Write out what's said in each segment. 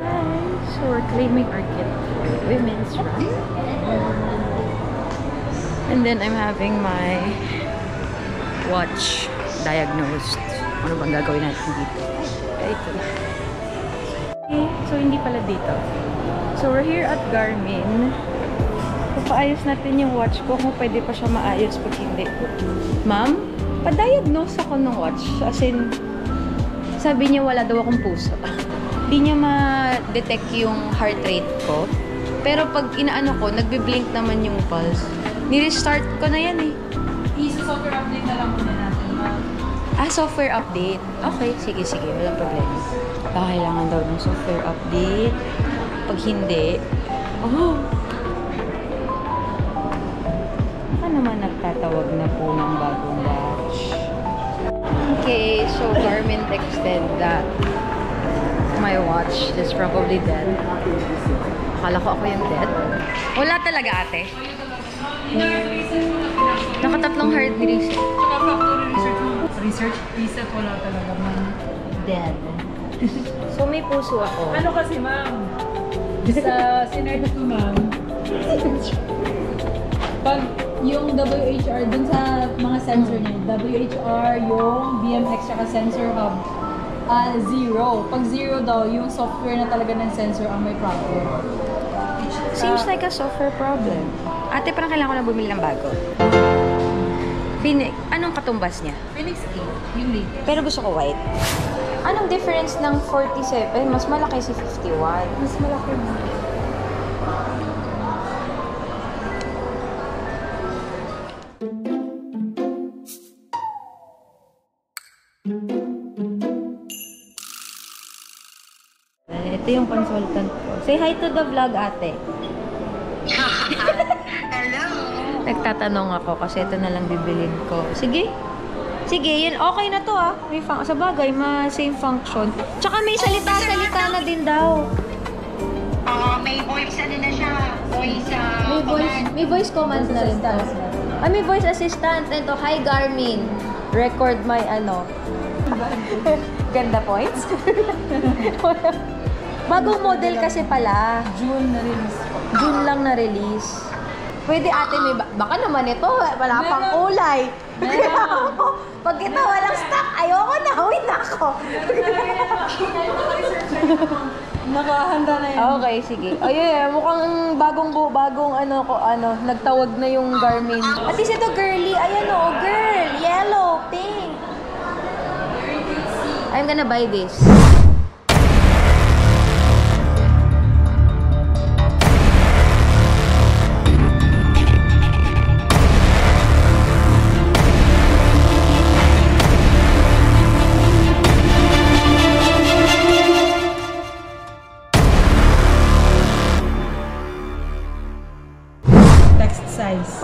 Hi! So we're claiming our kit for women's run. And then I'm having my watch diagnosed. Ano bang gagawin natin dito? Ay, ito na. Okay, so hindi pala dito. So we're here at Garmin. Papaayos natin yung watch ko kung pwede pa siya maayos pag hindi. Ma'am, pa-diagnose ako ng watch. As in, sabi niya wala daw akong puso. Hindi niya ma-detect yung heart rate ko. Pero pag inaano ko, nagbi-blink naman yung pulse. Ni-restart ko na yan eh. Software update na lang muna natin, ma'am. Ah, software update. Okay, sige. Walang problema. Kailangan daw ng software update. Pag hindi, baka naman nagtatawag na po ng bagong watch. Okay, so Garmin texted that my watch is probably dead. Akala ko ako yung dead. Wala talaga, ate. Nakatatlong hard reset. Tsaka factory research reset wala talaga, ma'am. Dead. So may puso ako. Ano kasi, ma'am? Sa sinerge ko, ma'am. Pag yung WHR, dun sa mga sensor niya, WHR, yung BMX, tsaka sensor hub, 0. Pag 0 daw, yung software na talaga ng sensor ang may problem. Seems like a software problem. Ate, parang kailangan ko na bumili ng bago. Anong katumbas niya? Phoenix 8, yung lead. Pero gusto ko white. Anong difference ng 47? Mas malaki si 51. Mas malaki mo. Ito yung consultant ko. Say hi to the vlog, ate. Hello! Nagtatanong ako kasi ito na lang bibilin ko. Sige. Sige, yun. Okay na to ah. May sa bagay, same function. Tsaka may salita-salita na din daw. May voice ano na siya. May voice commands na rin daw. May voice assistant. Ito, hi Garmin. Record my Ganda points. Bagong model kasi pala. June na release po. June lang na-release. Pwede ate, baka naman ito, wala pang kulay. Pag ito walang stock, ayoko na, uwi na ako. Nakahanda na yan. Okay, sige. Ayun, mukhang bagong nagtawag na yung Garmin. At least ito girly, ayan o, girl, yellow, pink. I'm gonna buy this.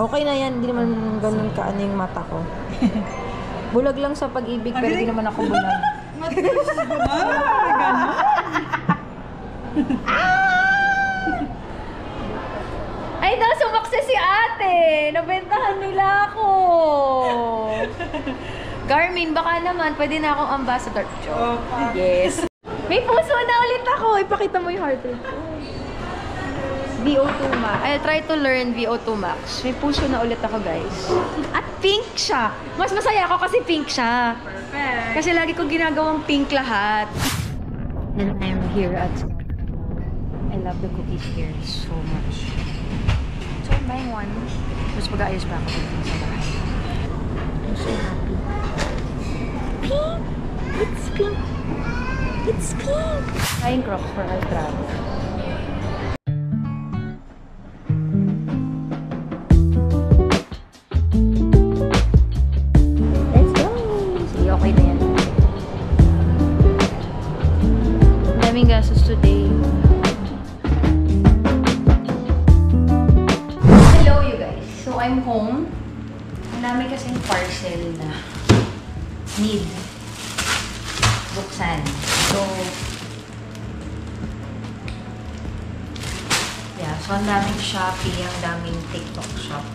Okay na yan, hindi naman ganun kaano yung mata ko. Bulag lang sa pag-ibig, pero hindi naman ako bulag. Ay, daw sumakse si ate! Nabentahan nila ako! Garmin, baka naman, pwede na akong ambassador. Yes! May puso na ulit ako! Ipakita mo yung heart rate. VO2 Max. I'll try to learn VO2 Max. May puso na ulit ako, guys. At pink siya. Mas masaya ako kasi pink siya. Perfect. Kasi lagi ko ginagawang pink lahat. And I'm here at... I love the cookies here so much. So I'm buying one. Mas mag-aayos pa ako dito sa bahay. I'm so happy. Pink! It's pink! It's pink! Buying Crocs for our travel. Gastos today. Hello you guys. So I'm home. Ang dami kasing parcel na need buksan. So yeah, so ang daming Shopee, ang daming TikTok shop.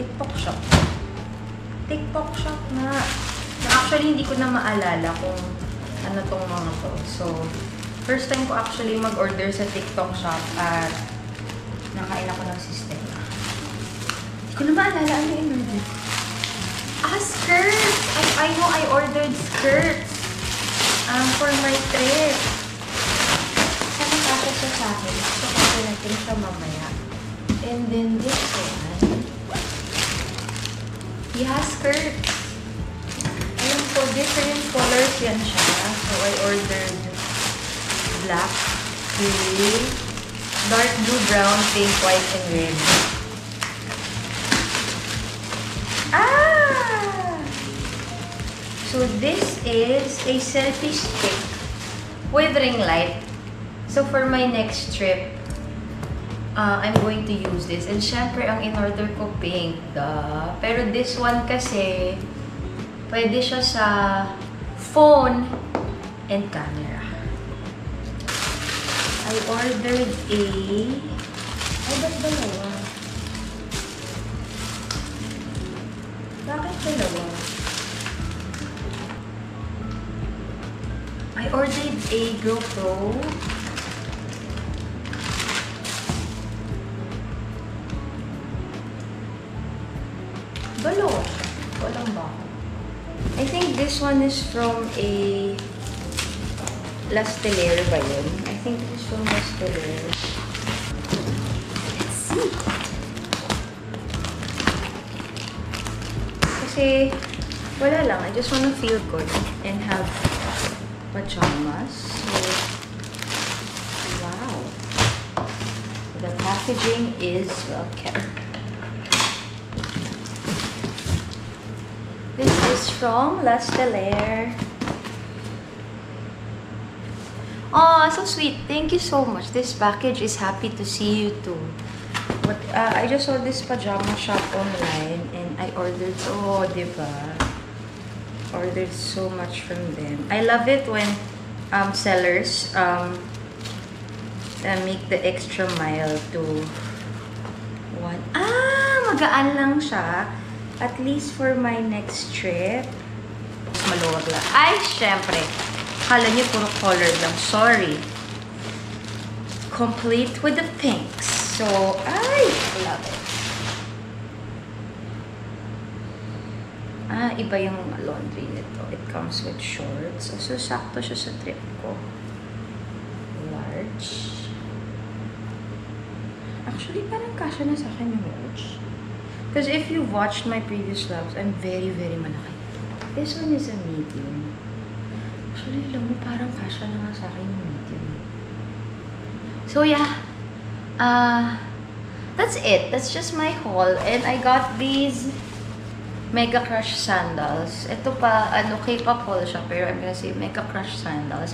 TikTok shop na. Actually hindi ko na maalala kung ano tong mga to. So, First time ko actually mag-order sa TikTok shop at nakain ako ng Sistema. Hindi ko na maalala ano yung order. Skirts! I know I ordered skirts for my trip. Sana kasi siya sa akin. So, kasi natin siya mamaya. And then this one. Yeah, skirts. Alam ko, different colors yan siya. So, I ordered black, blue, dark blue, brown, pink, white, and red. So this is a selfie stick with ring light. So for my next trip, I'm going to use this. And syempre, ang in-order ko pink. Pero this one kasi, pwede siya sa phone and camera. I ordered a... Ay, ba't dalawa? Bakit dalawa? I ordered a GoPro. Dalawa. Walang ba? I think this one is from a Lastelere ba yun? I think this is from Lastelere. Let's see. Kasi, wala lang. I just wanna feel good and have pajamas. So, wow. The packaging is well kept. This is from Lastelere. Oh, so sweet. Thank you so much. This package is happy to see you too. But I just saw this pajama shop online and I ordered, oh, diba? Ordered so much from them. I love it when sellers make the extra mile to one. Magaan lang siya. At least for my next trip. Maluwag lang. Ay, syempre. Kala niyo puro colored lang. Sorry. Complete with the pinks. So, I love it. Iba yung laundry nito. It comes with shorts. So, sakto siya sa trip ko. Large. Actually, parang kasya na sa akin yung large. Because if you've watched my previous vlogs, I'm very, very malaki. This one is a medium. Actually, alam mo, parang kasya na nga sa akin yung medium. So, yeah. That's it. That's just my haul. And I got these Mega Crush sandals. Ito pa, K-pop haul siya, pero I'm gonna say Mega Crush sandals.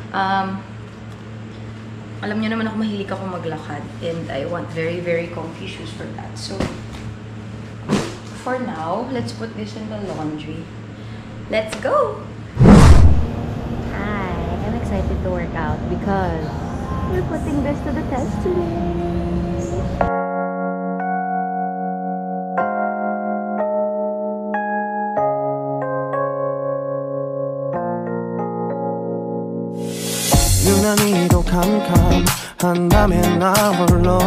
Alam niyo naman ako, mahilig ako maglakad. And I want very, very comfy shoes for that. So, for now, let's put this in the laundry. Let's go! Hi, I'm excited to work out because we're putting this to the test today. 유난히도 캄캄한 밤에 나 홀로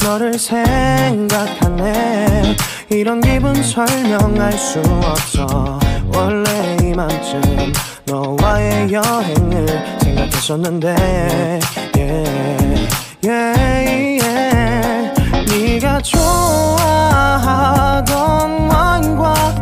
너를 생각하네. 이런 기분 설명할 수 없어. 원래 이맘쯤 너와의 여행을 생각했었는데 네가 좋아하던 와인과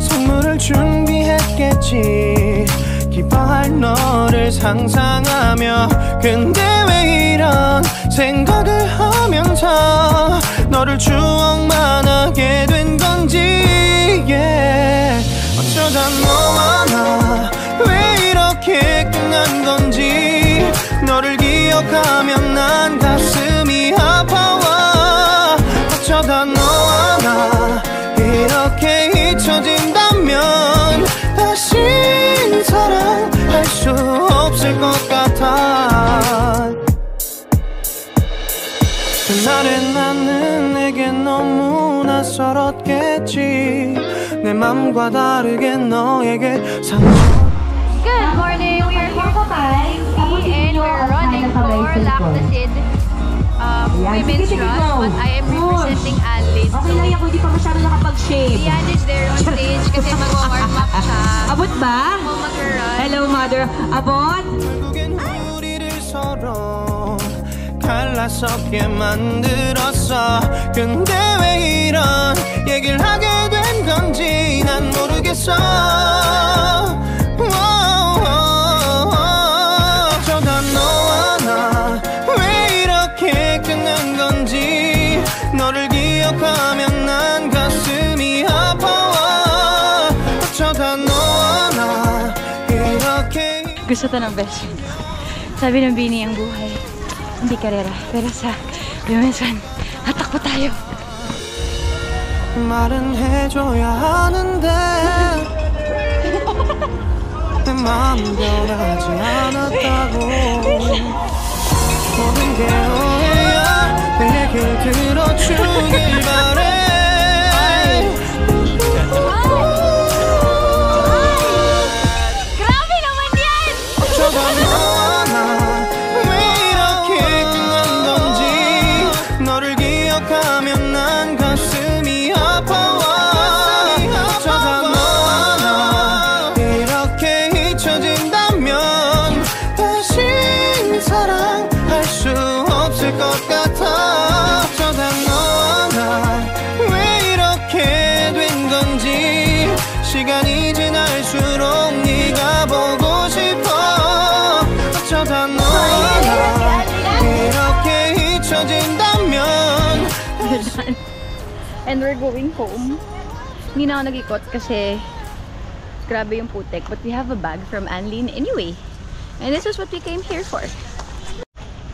선물을 준비했겠지. 기뻐할 너를 상상하며 근데 왜 이런 생각을 하면서 너를 추억만 하게 된 건지 어쩌다 너와 나 왜 이렇게 끝난 건지 너를 기억하면 난 가슴이 아파와 어쩌다 너와 나 이렇게 잊혀진다면 다시 사랑할 수 없을 것 같아. 그날의 나는 내게 너무 낯설었겠지. 내 맘과 다르게 너에게 상처. Good. Good morning! We are here today and we're running for Lactacid Women's Run, but I am representing Alin. Okay lang yan kung di pa masyado nakapag-shave. Ian is there on stage kasi mag-warm up siya. Abot ba? Ako mag-run. Hello, mother. Abot? 결국엔 우리를 서로 갈라서게 만들었어. 근데 왜 이런 얘기를 하게 된 건지 난 모르겠어. 어쩌다 너와 나 왜 이렇게 끊는 건지 너를 기억하면 난 가슴이 아파와. 어쩌다 너와 나 이렇게 Gusto to ng best friend. Sabi ng Bini, ang buhay hindi karera. Pero sa Women's Run, hatakbo tayo. 말은 해줘야 하는데 내 마음 변하지 않았다고. 모든 게 오해야 내 얘기를 들어주길 바래. Grabe naman yan! 어쩌다 너와 나 왜 이렇게 끝난 건지 너를 기억하면 난 가슴이 아파와. 어쩌다 너와 나 이렇게 잊혀진다면 다시 사랑할 수 없을 것 같아. 어쩌다 너와 나 왜 이렇게 된 건지 시간이 지날수록 네가 보고 싶어. 어쩌다 너와 나 이렇게 잊혀진다면. And we're going home. Hindi na ako nag-ikot kasi grabe yung putek. But we have a bag from Anlene anyway. And this is what we came here for.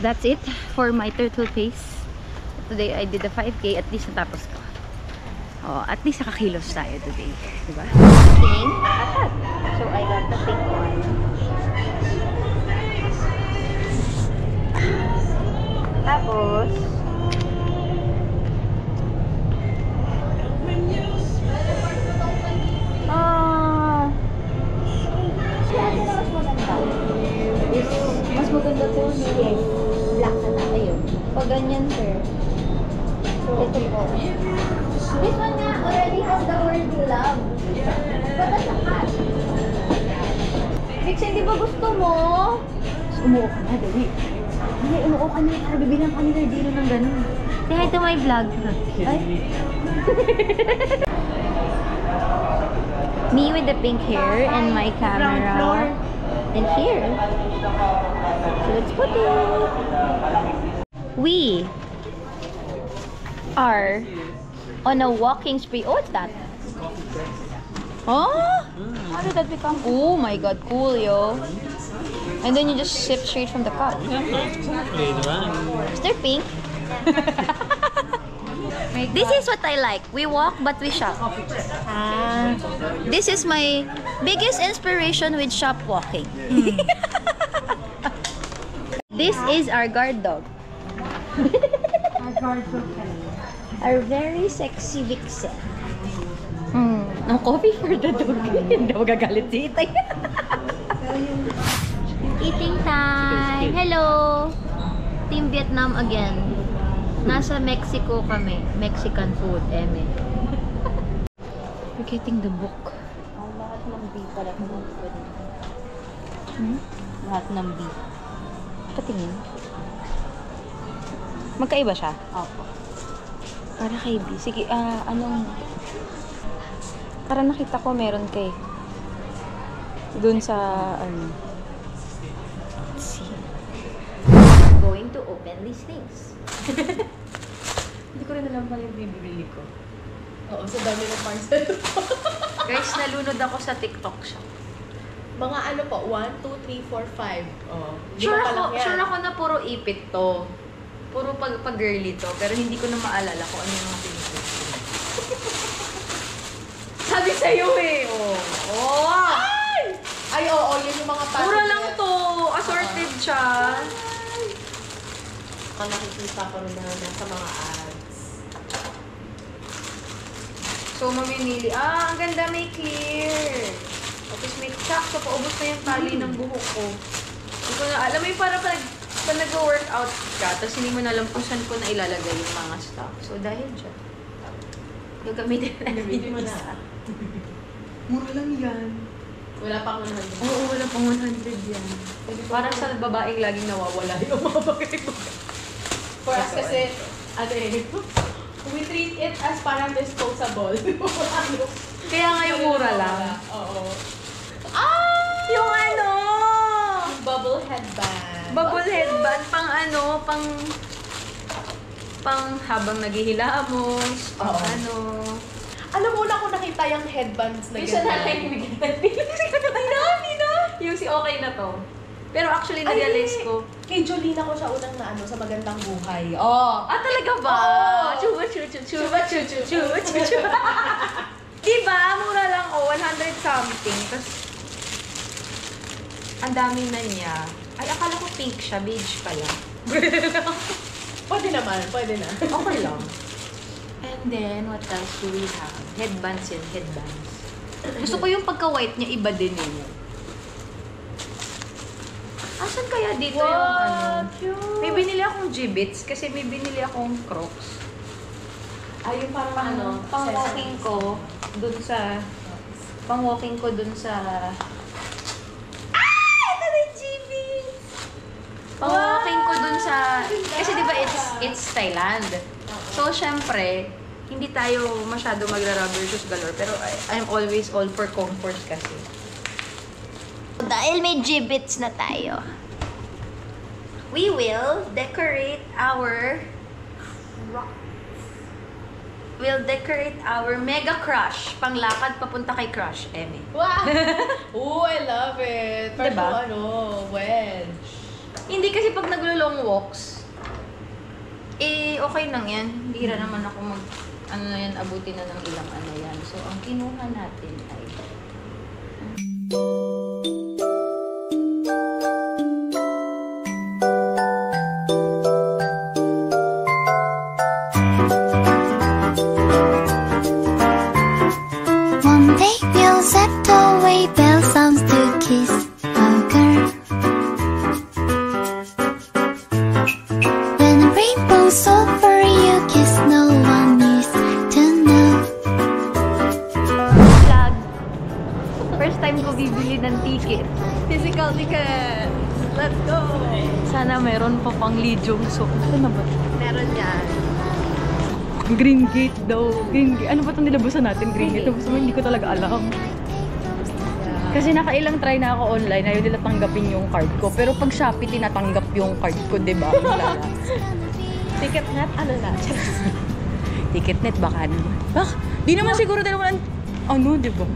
That's it for my turtle pace. Today I did a 5K. At least natapos ko. Oh, at least nakakilos tayo today. Diba? Pink atat. So I got the pink one. Tapos mas maganda to yes. Black na na ayun. Pag ganyan sir. Ito po. This one nga already has the word love. But that's a cat. Vixen, di ba gusto mo? Umuo ka na, dali. Hindi, umuo ka na. Para bibilang kami na dino ng ganun. Say hi to my vlog. Ay. Me with the pink hair and my camera. And here. So let's put it. We are on a walking spree. Oh, what's that? Oh? How did that become? Oh my god, cool, yo. And then you just sip straight from the cup. Is there pink? This is what I like. We walk but we shop. This is my biggest inspiration with shop walking. This is our guard dog. Our guard dog. Our very sexy Vixen. No coffee for the dog. Hindi ako gagalit si Itay. Eating time! Hello! Team Vietnam again. Nasa Mexico kami. Mexican food, eme. We're getting the book. Lahat ng beef pala. Lahat ng beef. Patingin. Magkaiba siya? Opo. Para kay B. Sige, anong... Para nakita ko meron kay... Dun sa, let's see. I'm going to open these things. Hindi ko rin alam pa yung bibili ko. Oo, sa dami ng parcel. Guys, nalunod ako sa TikTok shop. Mga ano po, 1, 2, 3, 4, 5. Oh, Sure ako na puro ipit to. Puro pag-girly to. Pero hindi ko na maalala kung ano yung mga pinipit. Sabi sa'yo eh. Oh. Ay, oo, yun yung mga parcel. Mura lang to. Assorted siya. Nakikita ko rin na nasa mga ads. So, mamimili. Ang ganda, may clear. Tapos may sakto, paubos na yung tali ng buhok ko. Hindi ko na, alam mo yung parang pag nag-workout ka, tapos hindi mo na alam kung saan ko na ilalagay yung mga stuff. So, dahil dyan, gagamitin natin yung isa. Mura lang yan. Wala pang 100. Oo, wala pang 100 yan. Parang sa babaeng laging nawawala yung mga bagay-bagay. For us kasi, ano eh, we treat it as parang disposable. Kaya nga yung mura lang. Oo. Yung ano! Yung bubble headband. Bubble headband, pang ano, pang habang naghihilamos, pang Oo. ano. Alam mo, una ko nakita yung headbands na Yung sa natin, yung si okay na to. Pero actually, nag-realize ko. Kay Jolina ko siya unang na ano, sa Magandang Buhay. Oh. Ah, talaga ba? Chuba, chuba, chuba, chuba, chuba, chuba. Diba? Mura lang, 100 something. Tapos, ang dami na niya. Ay, akala ko pink siya, beige pala. Pwede naman, pwede na. Okay lang. And then, what else do we have? Headbands yun, headbands. Gusto ko yung pagka-white niya, iba din yun. Asan kaya dito yung ano? Cute. May binili akong Jibbits kasi may binili akong Crocs. Ay, yung parang ano, Pang-walking ko dun sa... Pang-walking ko dun sa... Ito na yung Jibbits! Pang-walking ko dun sa... Kasi diba it's Thailand. So, syempre, hindi tayo masyado magra-rubber shoes galore. Pero I'm always all for comfort kasi. Dahil may Jibbits na tayo, we will decorate our Mega Crush. Panglakad papunta kay Crush, Eme. Wow! Ooh, I love it. Parang Diba? ano, wedge. Hindi kasi pag naglo-long walks, okay lang yan. Bihira naman ako abutin na ng ilang ano yan. So, ang kinuha natin ay... One day we'll set away bell sounds to kiss a girl. When the rainbow's over, you kiss, no one needs to know. Vlog. First time ko bibili ng ticket. Physical ticket. Let's go! Sana meron pa pang Lee Jong-suk. Ano ba? Meron yan. Green Gate daw. Green Gate. Ano ba itong nilabasan natin? Green Gate. Gusto mo, hindi ko talaga alam. Kasi nakailang try na ako online. Ayaw nila tanggapin yung card ko. Pero pag Shopee, tinatanggap yung card ko, diba? Ticketnet, ano na? Ticketnet, baka naman. Di naman siguro dalawa ano, diba?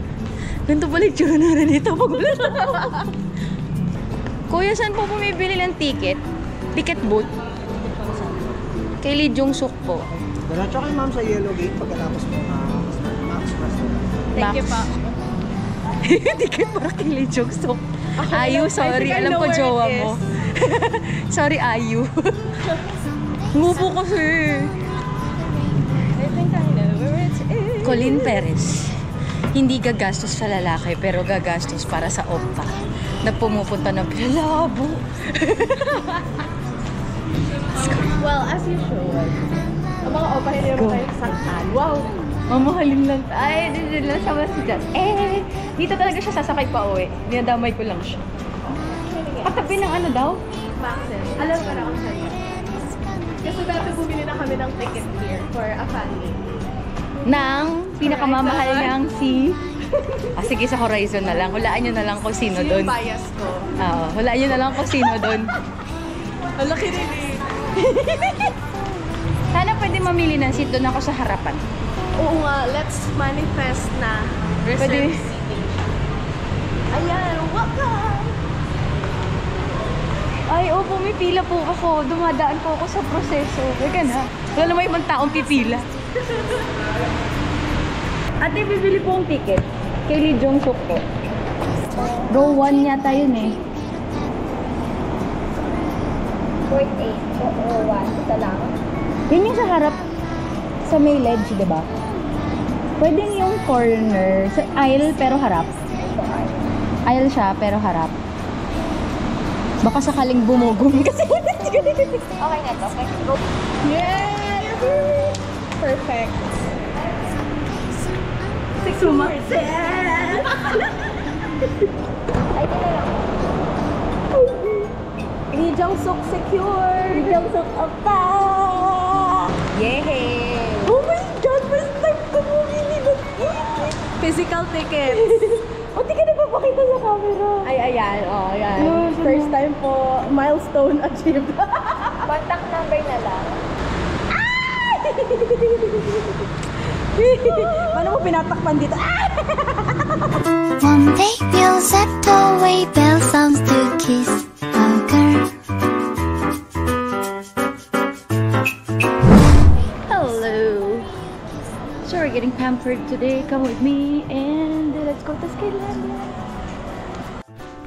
Ganito pala yung tsura na rin ito. Pag wala Kuya, saan po bumibili ng ticket? Ticket booth? Kay Lee Jong-suk po. Diretso kay ma'am sa Yellow Gate pagkatapos mo Max Restaurant. Thank you pa. Ticket para kay Lee Jong-suk. Ayu, sorry. Alam ko jowa mo. Sorry, Ayu. Ngupo kasi. I think I know where it is. Colin Perez. Hindi gagastos sa lalaki, pero gagastos para sa oppa na pumupunta ng Pinalabo. Well, as usual. Ang mga opa, hindi naman tayo saktan. Wow! Mamahalin lang. Ay, dito lang sa masjid. Dito talaga siya sasakay pa uwi. Dinadamay ko lang siya. Patabi ng ano daw? Maxes. Alam ko na kung saan yun. Kasi dati bumili na kami ng ticket here for a family. Nang pinakamamahal ng si... sige, sa Horizon na lang. Hulaan nyo na lang kung sino Yung doon. bias ko. Oo, hulaan nyo na lang kung sino doon. Ang laki rin eh. Sana pwede mamili ng seat doon ako sa harapan. Oo nga, let's manifest na Pwede. reserve seating. Ayan, welcome! Ay, opo, may pila po ako. Dumadaan po ako sa proseso. Teka na. Wala naman ibang taong pipila. Ate, bibili po ang ticket. Kay Lee Jong-suk po. Row 1 yata yun eh. Wait, 8 o 1, isa lang. Yun yung sa harap. Sa may ledge, diba? Pwede yung corner. Sa aisle pero harap. Aisle siya, pero harap. Baka sakaling bumugong kasi. Okay na to. Let's go. Yay! Perfect. 6 months. Lee Jung-suk secure. Lee Jung-suk apa? Yay! Oh my God! First time ko bumili ng physical tickets. O, di ka nagpapakita sa camera. Ay, ayan. O, ayan. First time po, milestone achieved. Contact number na lang. Paano mo pinatakpan dito? One day we'll set away bell sounds to kiss a girl. Hello. So we're getting pampered today. Come with me and let's go to Skidlandia.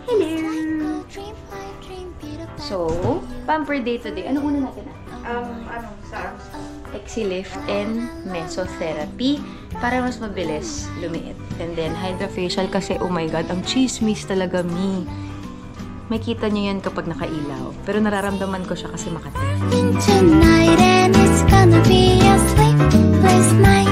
Hello. So, pamper day today. Ano una natin? Exilift and mesotherapy para mas mabilis lumiit. And then, hydrofacial kasi, oh my God, ang chismis talaga, me. Makita nyo yan kapag nakailaw. Pero nararamdaman ko siya kasi makati. Tonight and it's gonna be a sleepless night.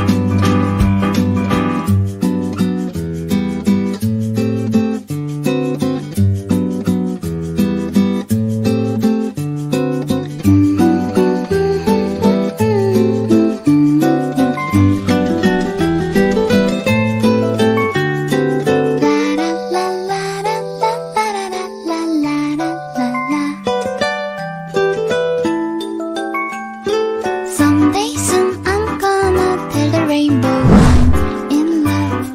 Someday soon I'm gonna tell the rainbow I'm in love.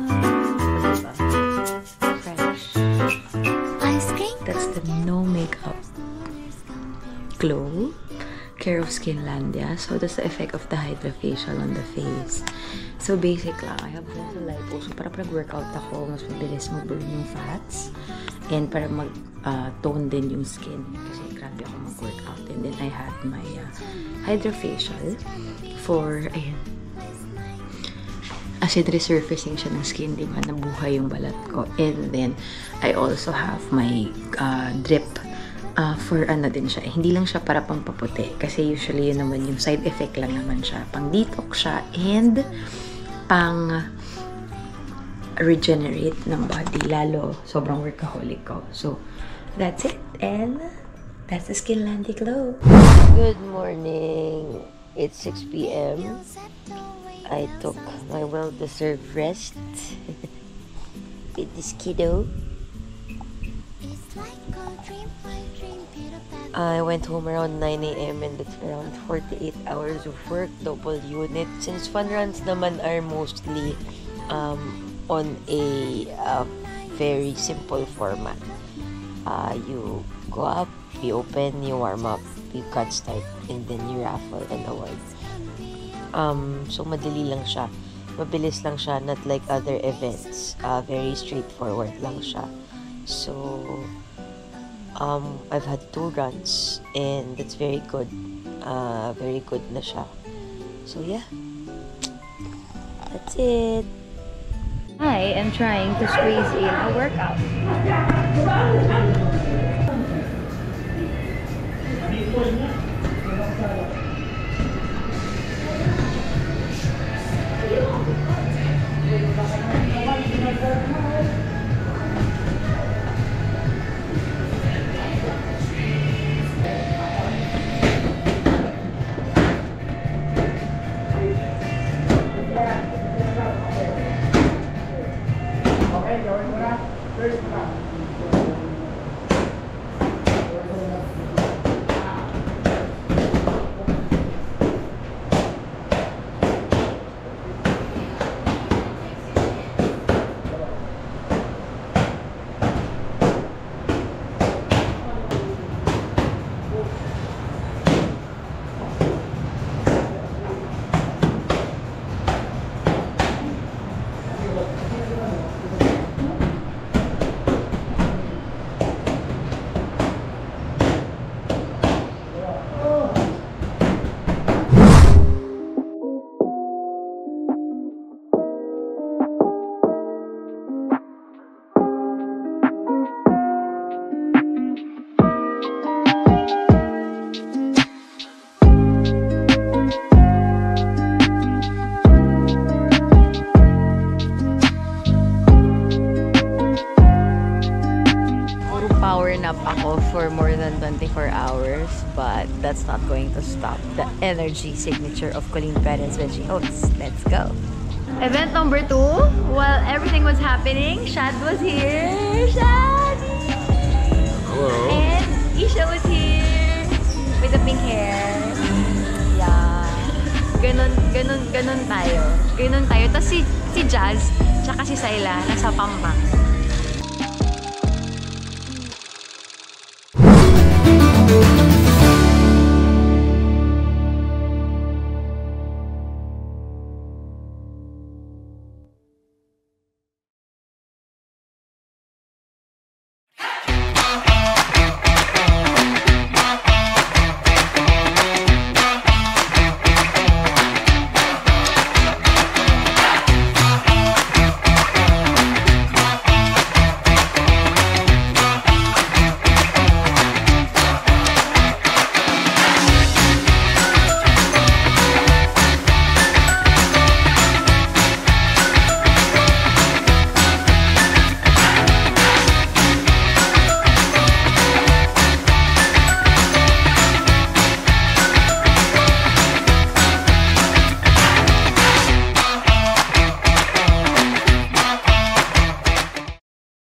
Fresh. Ice cream. That's the no makeup glow care of Skinlandia. So that's the effect of the hydrofacial on the face. So basic lang. I have also lipo. So para workout ako, mas mabilis mag-burn yung fats. And para mag-tone din yung skin. Kasi grabe ako mag-workout. And then I had my hydrofacial for, ayan, acid resurfacing siya ng skin, di ba? Nabuhay yung balat ko. And then, I also have my drip for ano din siya. Hindi lang siya para pang paputi. Kasi usually yun naman yung side effect lang naman siya. Pang detox siya and pang regenerate ng body. Lalo, sobrang workaholic ko. So, that's it. And that's the Skinlandia Glow. Good morning. It's 6 p.m. I took my well-deserved rest with this kiddo. I went home around 9 a.m. and it's around 48 hours of work, double unit. Since fun runs naman are mostly on a very simple format. You go up, you open, you warm up, you cut start, and then you raffle and award. So madali lang siya. Mabilis lang siya, not like other events. Very straightforward lang siya. So, I've had 2 runs and it's very good. Very good na siya. So yeah, that's it. I am trying to squeeze in a workout. 24 hours, but that's not going to stop the energy signature of Colleen Perez when she hosts. Let's go! Event number 2, while everything was happening, Shad was here. Shad! Hello. And Isha was here with the pink hair. Yeah. Ganon tayo. Tapos si Jazz, tsaka si Sayla, nasa Pampang.